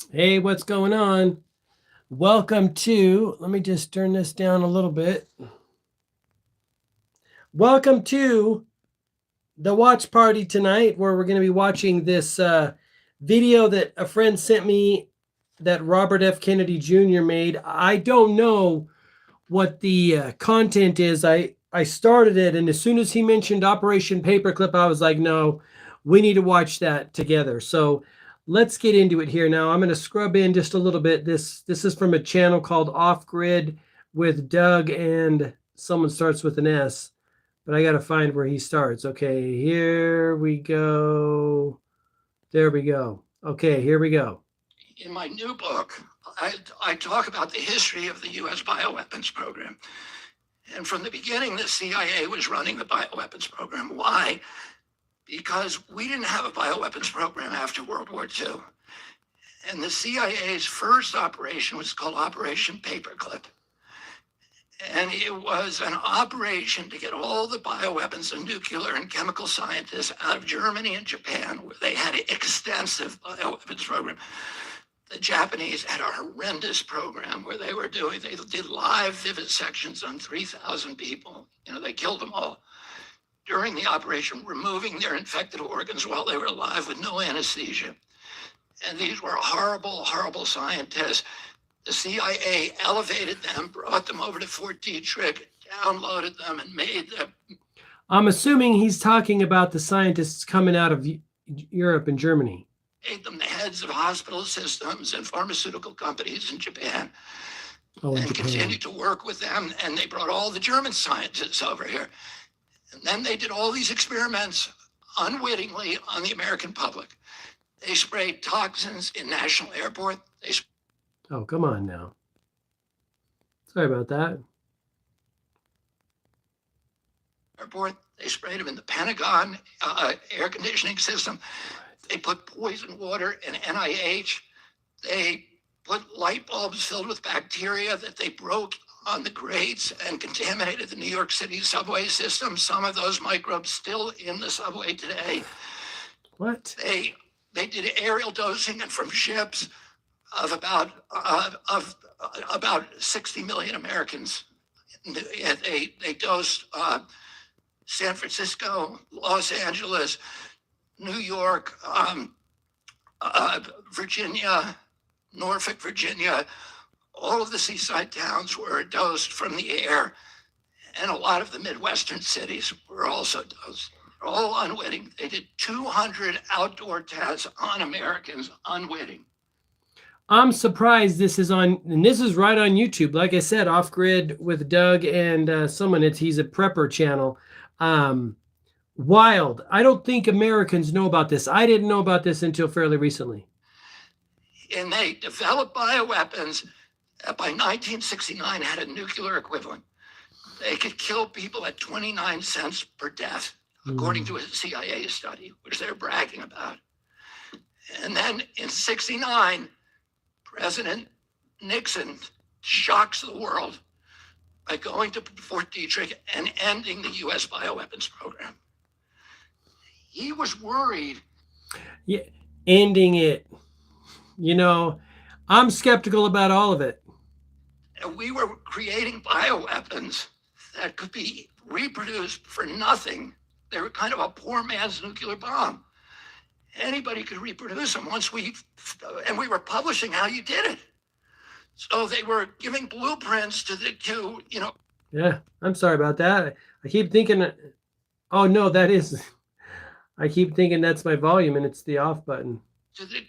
Hey, what's going on? Welcome to, let me just turn this down a little bit. Welcome to the watch party tonight, where we're going to be watching this video that a friend sent me that Robert F. Kennedy Jr. made. I don't know what the content is. I started it, and as soon as he mentioned Operation Paperclip, I was like, no, we need to watch that together. So let's get into it here now. I'm going to scrub in just a little bit. This is from a channel called Off Grid with Doug, and someone starts with an S, but I got to find where he starts. Okay, here we go. There we go. Okay, here we go. In my new book, I talk about the history of the U.S. bioweapons program. And from the beginning, the CIA was running the bioweapons program. Why? Because we didn't have a bioweapons program after World War II. And the CIA's first operation was called Operation Paperclip. And it was an operation to get all the bioweapons and nuclear and chemical scientists out of Germany and Japan, where they had an extensive bioweapons program. The Japanese had a horrendous program where they did live vivisections on 3,000 people. They killed them all during the operation, removing their infected organs while they were alive with no anesthesia. And these were horrible, horrible scientists. The CIA elevated them, brought them over to Fort Detrick, downloaded them, and made them. I'm assuming he's talking about the scientists coming out of Europe and Germany. Made them the heads of hospital systems and pharmaceutical companies in Japan. And continued to work with them. And they brought all the German scientists over here. And then they did all these experiments unwittingly on the American public. They sprayed toxins in National Airport. Oh, come on now. Sorry about that. Airport. They sprayed them in the Pentagon air conditioning system. They put poison water in NIH. They put light bulbs filled with bacteria that they broke on the grates and contaminated the New York City subway system. Some of those microbes still in the subway today. What? They did aerial dosing and from ships of about 60 million Americans. They dosed San Francisco, Los Angeles, New York, Virginia, Norfolk, Virginia. All of the seaside towns were dosed from the air, and a lot of the Midwestern cities were also dosed. All unwitting. They did 200 outdoor tests on Americans, unwitting. I'm surprised this is on, and this is right on YouTube. Like I said, Off Grid with Doug and someone. He's a prepper channel. Wild. I don't think Americans know about this. I didn't know about this until fairly recently. And they developed bioweapons that by 1969 had a nuclear equivalent. They could kill people at 29 cents per death, according to a CIA study, which they're bragging about. And then in 69, President Nixon shocks the world by going to Fort Detrick and ending the U.S. bioweapons program. He was worried. Yeah, ending it. I'm skeptical about all of it. And we were creating bioweapons that could be reproduced for nothing. They were kind of a poor man's nuclear bomb. Anybody could reproduce them and we were publishing how you did it. So they were giving blueprints Yeah, I'm sorry about that. I keep thinking, oh no, I keep thinking that's my volume and it's the off button.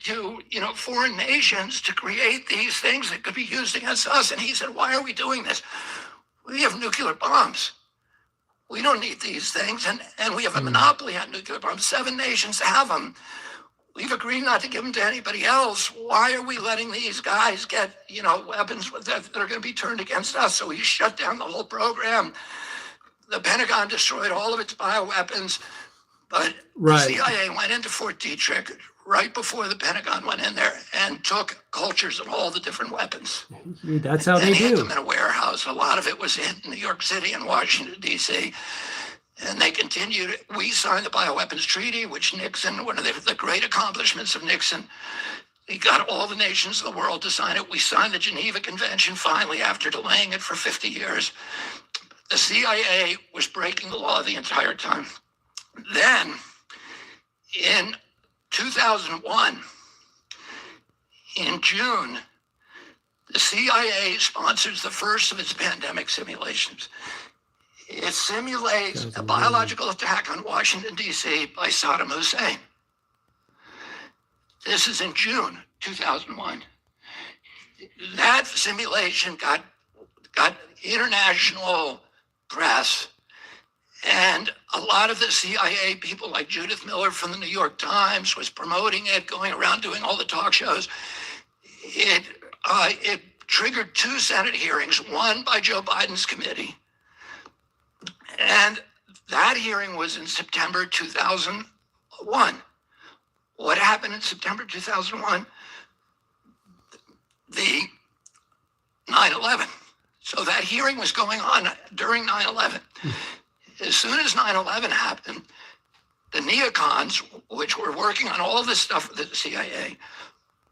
To foreign nations to create these things that could be used against us. And he said, why are we doing this? We have nuclear bombs. We don't need these things. And we have a monopoly on nuclear bombs. 7 nations have them. We've agreed not to give them to anybody else. Why are we letting these guys get, weapons that are going to be turned against us? So he shut down the whole program. The Pentagon destroyed all of its bioweapons. But the CIA went into Fort Detrick right before the Pentagon went in there and took cultures of all the different weapons. That's how they do. Hid them in a warehouse. A lot of it was in New York City and Washington, D.C. And they continued. We signed the Bioweapons Treaty, which Nixon, one of the great accomplishments of Nixon, He got all the nations of the world to sign it. We signed the Geneva Convention finally after delaying it for 50 years. The CIA was breaking the law the entire time. Then, in 2001, in June, the CIA sponsors the first of its pandemic simulations. It simulates a biological attack on Washington, D.C. by Saddam Hussein. This is in June 2001. That simulation got international press, and a lot of the CIA people like Judith Miller from the New York Times was promoting it, going around doing all the talk shows. It triggered 2 Senate hearings, one by Joe Biden's committee. And that hearing was in September 2001. What happened in September 2001? The 9/11. So that hearing was going on during 9/11. As soon as 9/11 happened, the neocons, which were working on all this stuff with the CIA,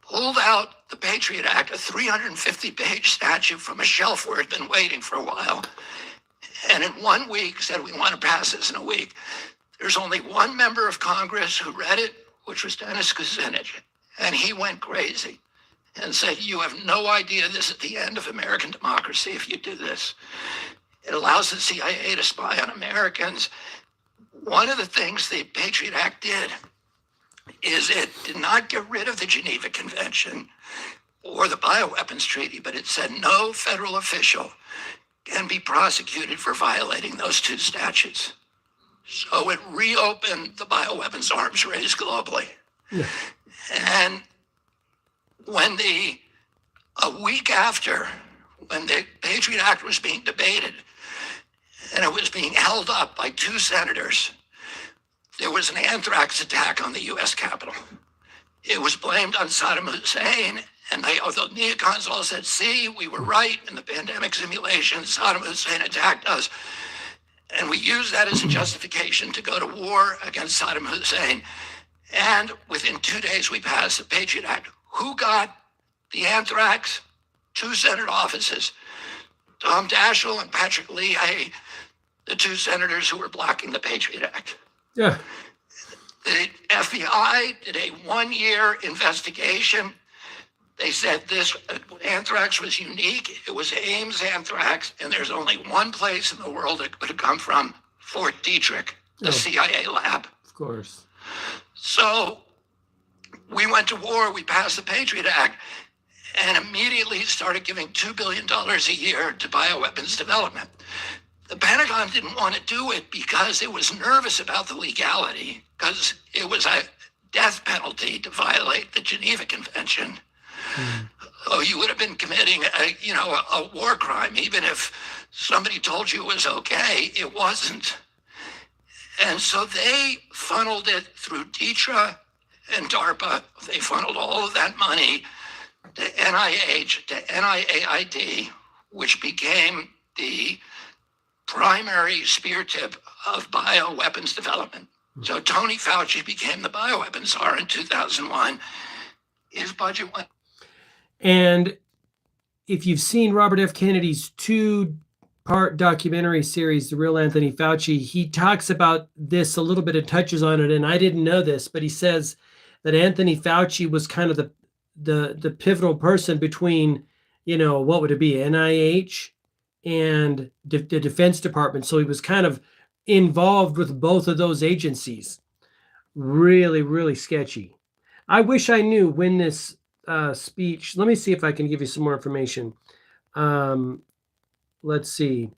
pulled out the Patriot Act, a 350-page statute from a shelf where it had been waiting for a while, and in 1 week said, we want to pass this in a week. There's only one member of Congress who read it, which was Dennis Kucinich, and he went crazy and said, you have no idea this is the end of American democracy if you do this. It allows the CIA to spy on Americans. One of the things the Patriot Act did is it did not get rid of the Geneva Convention or the Bioweapons Treaty, but it said no federal official can be prosecuted for violating those 2 statutes. So it reopened the bioweapons arms race globally. Yeah. And when a week after, when the Patriot Act was being debated and it was being held up by 2 senators, there was an anthrax attack on the U.S. Capitol. It was blamed on Saddam Hussein, and the neocons all said, see, we were right in the pandemic simulation. Saddam Hussein attacked us. And we used that as a justification to go to war against Saddam Hussein. And within 2 days, we passed the Patriot Act. Who got the anthrax? 2 Senate offices. Tom Daschle and Patrick Leahy, the 2 senators who were blocking the Patriot Act. Yeah. The FBI did a 1-year investigation. They said this anthrax was unique. It was Ames anthrax, and there's only one place in the world it could have come from, Fort Detrick, the CIA lab. Of course. So we went to war. We passed the Patriot Act and immediately started giving $2 billion a year to bioweapons development. The Pentagon didn't want to do it because it was nervous about the legality, because it was a death penalty to violate the Geneva Convention. Oh, you would have been committing a war crime, even if somebody told you it was okay. It wasn't. And so they funneled it through DTRA and DARPA. They funneled all of that money to NIH, to NIAID, which became the primary spear tip of bioweapons development. So Tony Fauci became the bioweapons czar in 2001. His budget went. And if you've seen Robert F. Kennedy's 2-part documentary series, The Real Anthony Fauci, he talks about this a little bit and touches on it. And I didn't know this, but he says that Anthony Fauci was kind of the pivotal person between, what would it be, NIH and the Defense Department. So he was kind of involved with both of those agencies. Really, really sketchy. I wish I knew when this speech. Let me see if I can give you some more information. Let's see.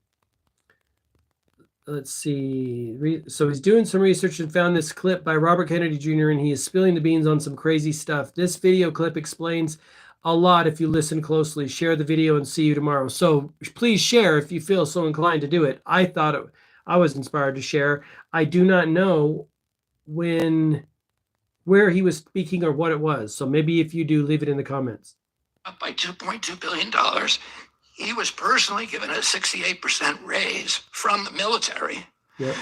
So he's doing some research and found this clip by Robert Kennedy Jr. and he is spilling the beans on some crazy stuff. This video clip explains a lot if you listen closely. Share the video and see you tomorrow. So please share if you feel so inclined to do it. I was inspired to share. I do not know where he was speaking or what it was. So maybe if you do, leave it in the comments. Up by $2.2 billion. He was personally given a 68% raise from the military. Yep.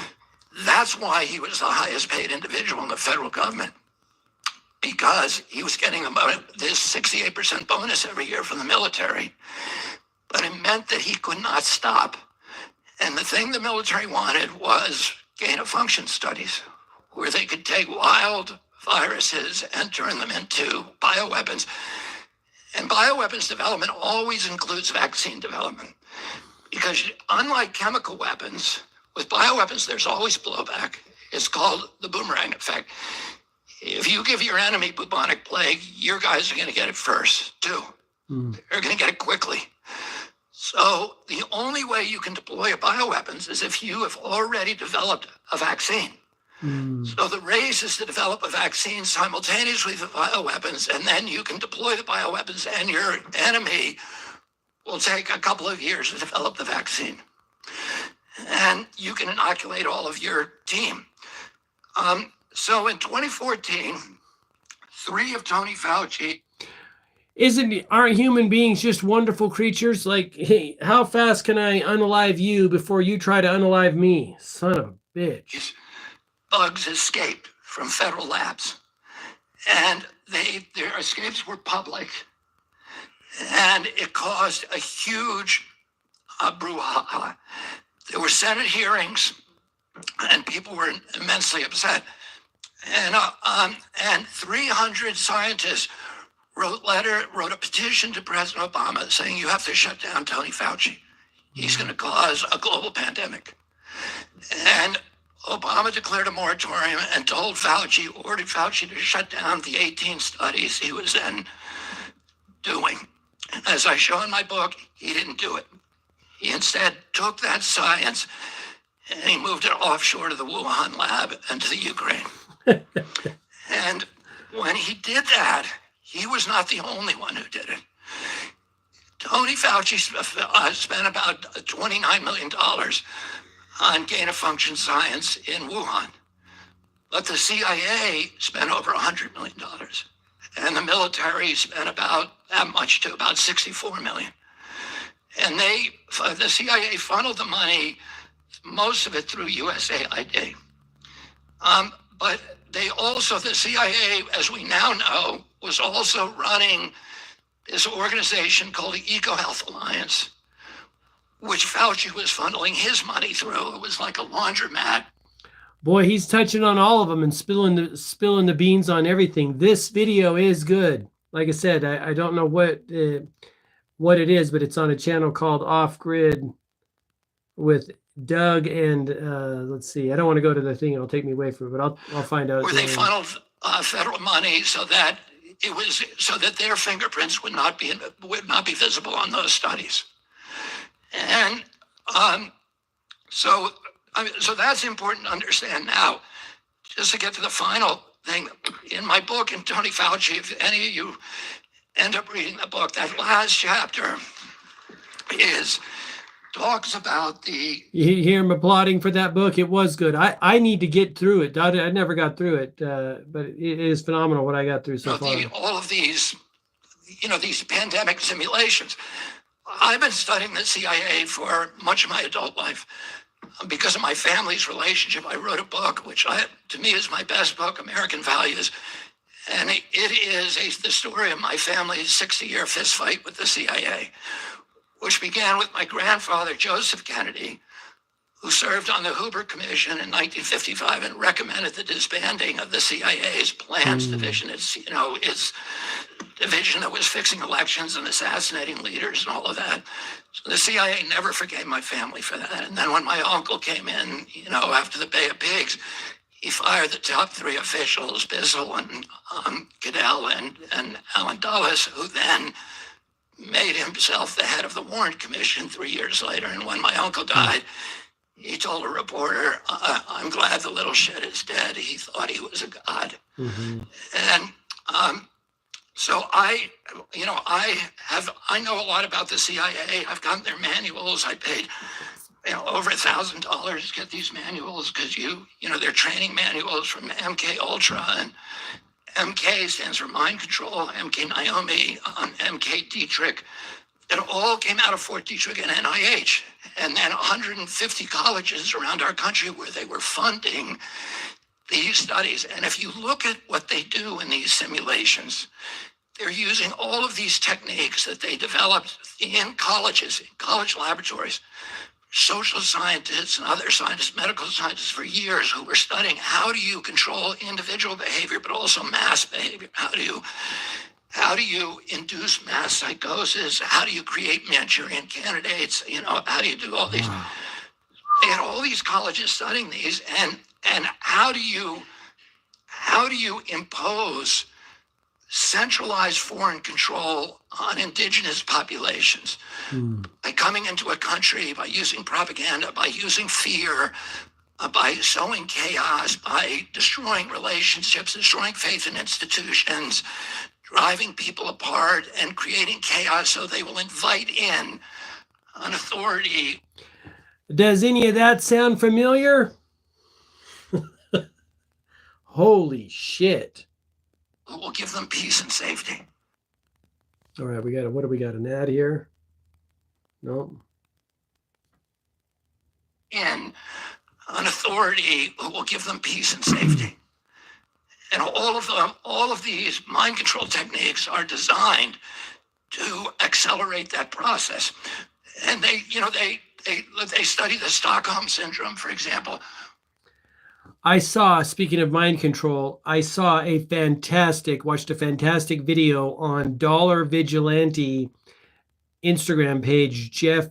That's why he was the highest paid individual in the federal government. because he was getting about this 68% bonus every year from the military. But it meant that he could not stop. And the thing the military wanted was gain-of-function studies, where they could take wild viruses and turn them into bioweapons. And bioweapons development always includes vaccine development, because unlike chemical weapons, with bioweapons, there's always blowback. It's called the boomerang effect. If you give your enemy bubonic plague, your guys are going to get it first, too. They're going to get it quickly. So the only way you can deploy bioweapons is if you have already developed a vaccine. So the race is to develop a vaccine simultaneously with bioweapons, and then you can deploy the bioweapons, and your enemy will take a couple of years to develop the vaccine. And you can inoculate all of your team. So in 2014, 3 of Tony Fauci. Aren't human beings just wonderful creatures? Like, hey, how fast can I unalive you before you try to unalive me? Son of a bitch. Bugs escaped from federal labs, and their escapes were public, and it caused a huge brouhaha. There were Senate hearings, and people were immensely upset. And 300 scientists wrote a petition to President Obama saying, you have to shut down Tony Fauci. He's going to cause a global pandemic. And Obama declared a moratorium and ordered Fauci to shut down the 18 studies he was then doing. As I show in my book, he didn't do it. He instead took that science and he moved it offshore to the Wuhan lab and to the Ukraine. And when he did that, he was not the only one who did it. Tony Fauci spent about $29 million on gain-of-function science in Wuhan. But the CIA spent over $100 million. And the military spent about that much too, about $64 million. And the CIA funneled the money, most of it through USAID. But the CIA, as we now know, was also running this organization called the EcoHealth Alliance, which Fauci was funneling his money through. It was like a laundromat. Boy, he's touching on all of them and spilling the beans on everything. This video is good. Like I said, I don't know what it is, but it's on a channel called Off Grid with Doug and let's see. I don't want to go to the thing; it'll take me away from it. But I'll find out. Where they funneled federal money so that their fingerprints would not be visible on those studies. And so that's important to understand now. Just to get to the final thing, in my book, and Tony Fauci, if any of you end up reading the book, that last chapter talks about the... You hear him applauding for that book. It was good. I need to get through it. I never got through it, but it is phenomenal what I got through so far. All of these, these pandemic simulations. I've been studying the CIA for much of my adult life. Because of my family's relationship, I wrote a book, which to me is my best book, American Values. And it is the story of my family's 60-year fistfight with the CIA, which began with my grandfather, Joseph Kennedy, who served on the Hoover Commission in 1955 and recommended the disbanding of the CIA's plans division. Its division that was fixing elections and assassinating leaders and all of that. So the CIA never forgave my family for that. And then when my uncle came in, after the Bay of Pigs, he fired the top 3 officials, Bissell and Goodell and Alan Dulles, who then made himself the head of the Warren Commission 3 years later. And when my uncle died, he told a reporter, I'm glad the little shit is dead. He thought he was a god. Mm-hmm. And so I know a lot about the CIA. I've gotten their manuals. I paid over $1,000 to get these manuals because they're training manuals from MK Ultra, and MK stands for mind control, MK Naomi, MK Dietrich. It all came out of Fort Detrick and NIH, and then 150 colleges around our country where they were funding these studies. And if you look at what they do in these simulations, they're using all of these techniques that they developed in colleges, in college laboratories, social scientists and other scientists, medical scientists for years who were studying how do you control individual behavior, but also mass behavior? How do you induce mass psychosis? How do you create Manchurian candidates? How do you do all these? They had all these colleges studying these, and how do you impose centralized foreign control on indigenous populations by coming into a country, by using propaganda, by using fear, by sowing chaos, by destroying relationships, destroying faith in institutions, driving people apart and creating chaos so they will invite in an authority. Does any of that sound familiar? Holy shit. Who will give them peace and safety. All right, what do we got? An ad here? No. In an authority who will give them peace and safety. And all of these mind control techniques are designed to accelerate that process. And they study the Stockholm syndrome, for example. Speaking of mind control, I watched a fantastic video on Dollar Vigilante Instagram page, Jeff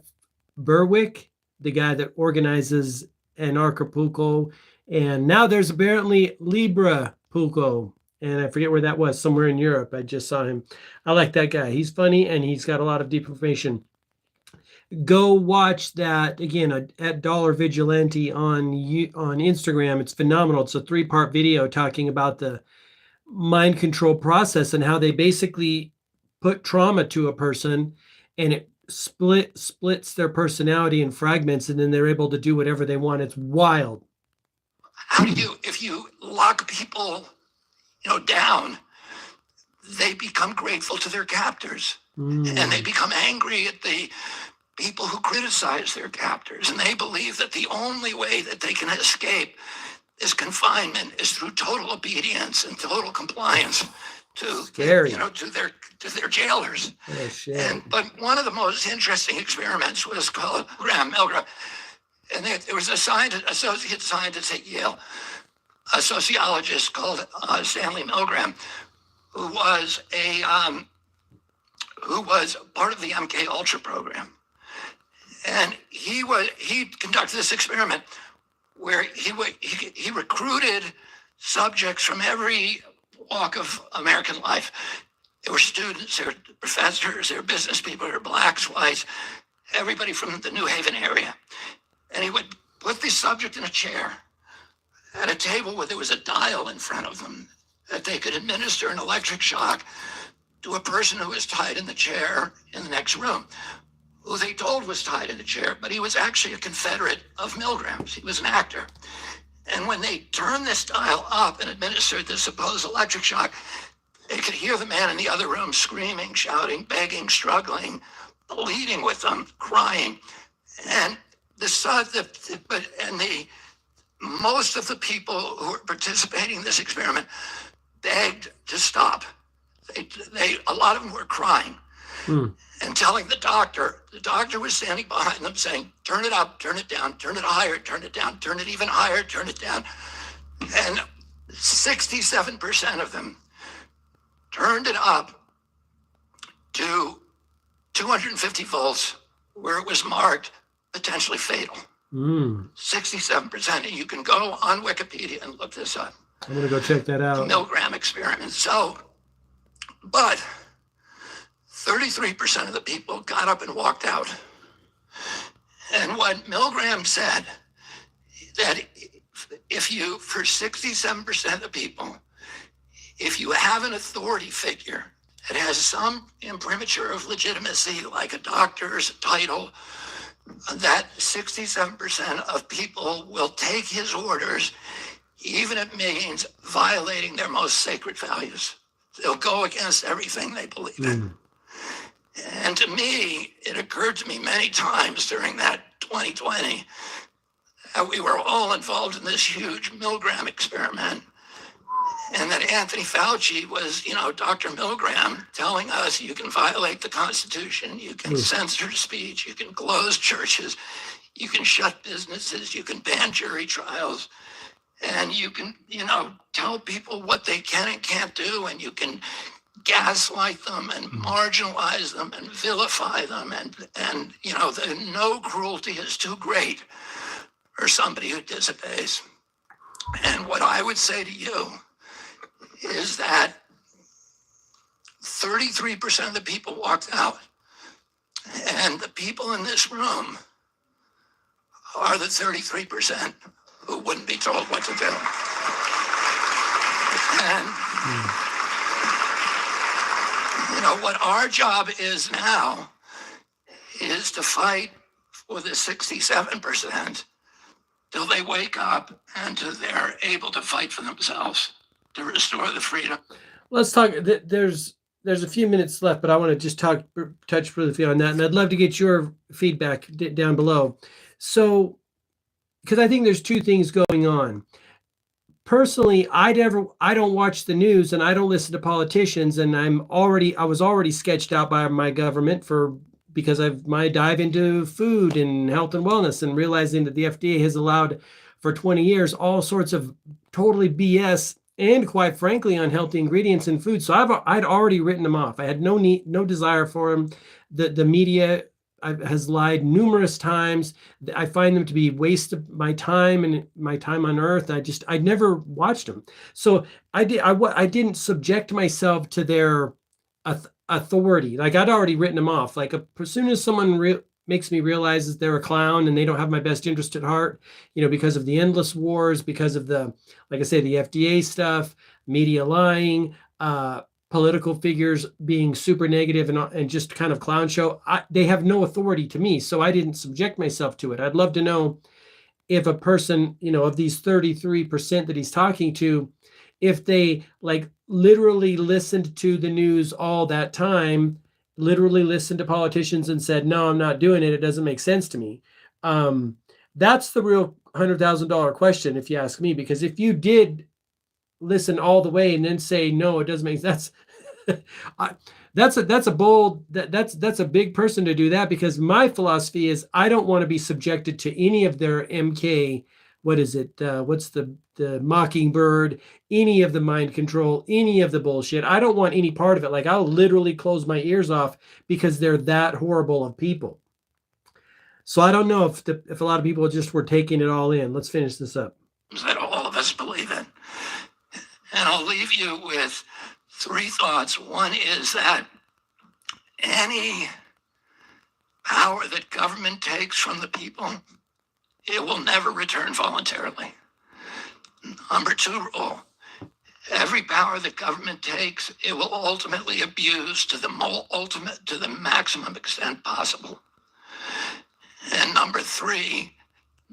Berwick, the guy that organizes Anarchapulco. And now there's apparently Librapulco. And I forget where that was, somewhere in Europe. I just saw him. I like that guy. He's funny and he's got a lot of deep information. Go watch that again at Dollar Vigilante on Instagram. It's phenomenal. It's a 3-part video talking about the mind control process and how they basically put trauma to a person and it splits their personality in fragments, and then they're able to do whatever they want. It's wild. If you lock people, down, they become grateful to their captors, and they become angry at the people who criticize their captors, and they believe that the only way that they can escape this confinement is through total obedience and total compliance to their jailers. Oh, shit. But one of the most interesting experiments was called Milgram, and there was a associate scientist at Yale, a sociologist called Stanley Milgram, who was part of the MK Ultra program. And he conducted this experiment where he recruited subjects from every walk of American life. There were students, there were professors, there were business people, there were blacks, whites, everybody from the New Haven area. And he would put the subject in a chair at a table where there was a dial in front of them that they could administer an electric shock to a person who was tied in the chair in the next room, who they told was tied in the chair, but he was actually a Confederate of Milgram's. He was an actor. And when they turned this dial up and administered the supposed electric shock, they could hear the man in the other room screaming, shouting, begging, struggling, pleading with them, crying. And most of the people who were participating in this experiment begged to stop. A lot of them were crying and telling the doctor was standing behind them saying, turn it up, turn it down, turn it higher, turn it down, turn it even higher, turn it down. And 67% of them turned it up to 250 volts where it was marked potentially fatal. 67%. And you can go on Wikipedia and look this up. I'm going to go check that out. The Milgram experiment. But 33% of the people got up and walked out. And what Milgram said, that for 67% of the people, if you have an authority figure that has some imprimatur of legitimacy, like a doctor's title, that 67% of people will take his orders, even if it means violating their most sacred values. They'll go against everything they believe in. And to me, it occurred to me many times during that 2020 how we were all involved in this huge Milgram experiment, and that Anthony Fauci was, Dr. Milgram telling us you can violate the Constitution, you can censor speech, you can close churches, you can shut businesses, you can ban jury trials, and you can, tell people what they can and can't do, and you can gaslight them and marginalize them and vilify them, and the no cruelty is too great for somebody who disobeys. And what I would say to you is that 33% of the people walked out, and the people in this room are the 33% who wouldn't be told what to do. And what our job is now is to fight for the 67% till they wake up and till they're able to fight for themselves to restore the freedom. Let's talk. There's a few minutes left, but I want to just touch briefly on that, and I'd love to get your feedback down below. So, because I think there's two things going on. Personally, I don't watch the news and I don't listen to politicians, and I was already sketched out by my government because of my dive into food and health and wellness, and realizing that the FDA has allowed for 20 years all sorts of totally BS and, quite frankly, unhealthy ingredients in food. So I'd already written them off. I had no desire for them. The media has lied numerous times. I find them to be waste of my time and my time on earth. I never watched them. So I didn't subject myself to their authority. Like, I'd already written them off. Like, as soon as someone makes me realize that they're a clown and they don't have my best interest at heart, because of the endless wars, because of the FDA stuff, media lying, political figures being super negative and just kind of clown show, they have no authority to me. So I didn't subject myself to it. I'd love to know if a person, of these 33% that he's talking to, if they literally listened to the news all that time, literally listened to politicians and said, no, I'm not doing it. It doesn't make sense to me. That's the real $100,000 question, if you ask me, because if you did listen all the way and then say, no, it doesn't make sense. That's a big person to do that, because my philosophy is I don't want to be subjected to any of their MK. What is it? What's the Mockingbird, any of the mind control, any of the bullshit. I don't want any part of it. I'll literally close my ears off because they're that horrible of people. So I don't know if a lot of people just were taking it all in. Let's finish this up. That all of us believe in. And I'll leave you with three thoughts. One is that any power that government takes from the people, it will never return voluntarily. Number two rule, every power that government takes, it will ultimately abuse to the maximum extent possible. And number three,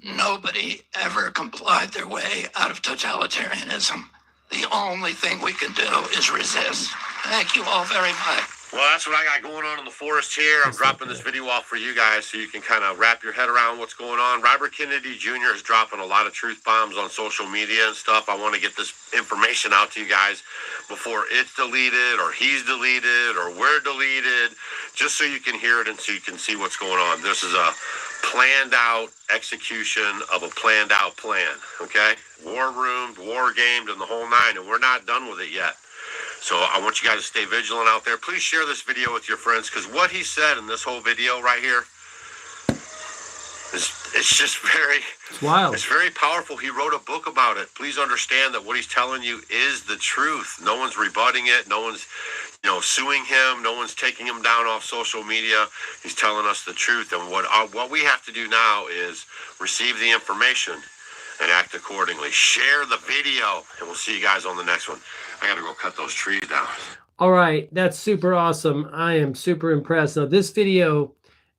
nobody ever complied their way out of totalitarianism. The only thing we can do is resist. Thank you all very much. Well, that's what I got going on in the forest here. I'm dropping this video off for you guys so you can kind of wrap your head around what's going on. Robert Kennedy Jr. is dropping a lot of truth bombs on social media and stuff. I want to get this information out to you guys before it's deleted or he's deleted or we're deleted, just so you can hear it and so you can see what's going on. This is a planned out execution of a planned out plan, okay? War roomed, war gamed, and the whole nine, and we're not done with it yet. So I want you guys to stay vigilant out there. Please share this video with your friends, because what he said in this whole video right here it's just it's wild. It's very powerful. He wrote a book about it. Please understand that what he's telling you is the truth. No one's rebutting it. No one's suing him. No one's taking him down off social media. He's telling us the truth. And what we have to do now is receive the information and act accordingly. Share the video, and we'll see you guys on the next one. I got to go cut those trees down. All right. That's super awesome. I am super impressed. Now, this video,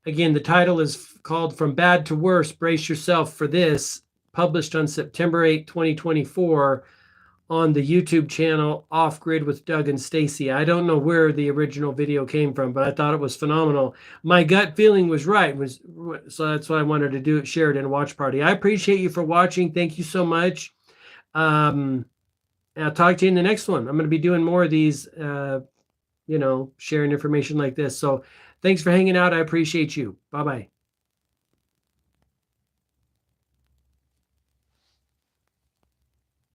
again, the title is called From Bad to Worse. Brace yourself for this. Published on September 8, 2024 on the YouTube channel Off Grid with Doug and Stacy. I don't know where the original video came from, but I thought it was phenomenal. My gut feeling was right, so that's why I wanted to do it, share it in a watch party. I appreciate you for watching. Thank you so much. I'll talk to you in the next one. I'm going to be doing more of these, sharing information like this. So thanks for hanging out. I appreciate you. Bye-bye.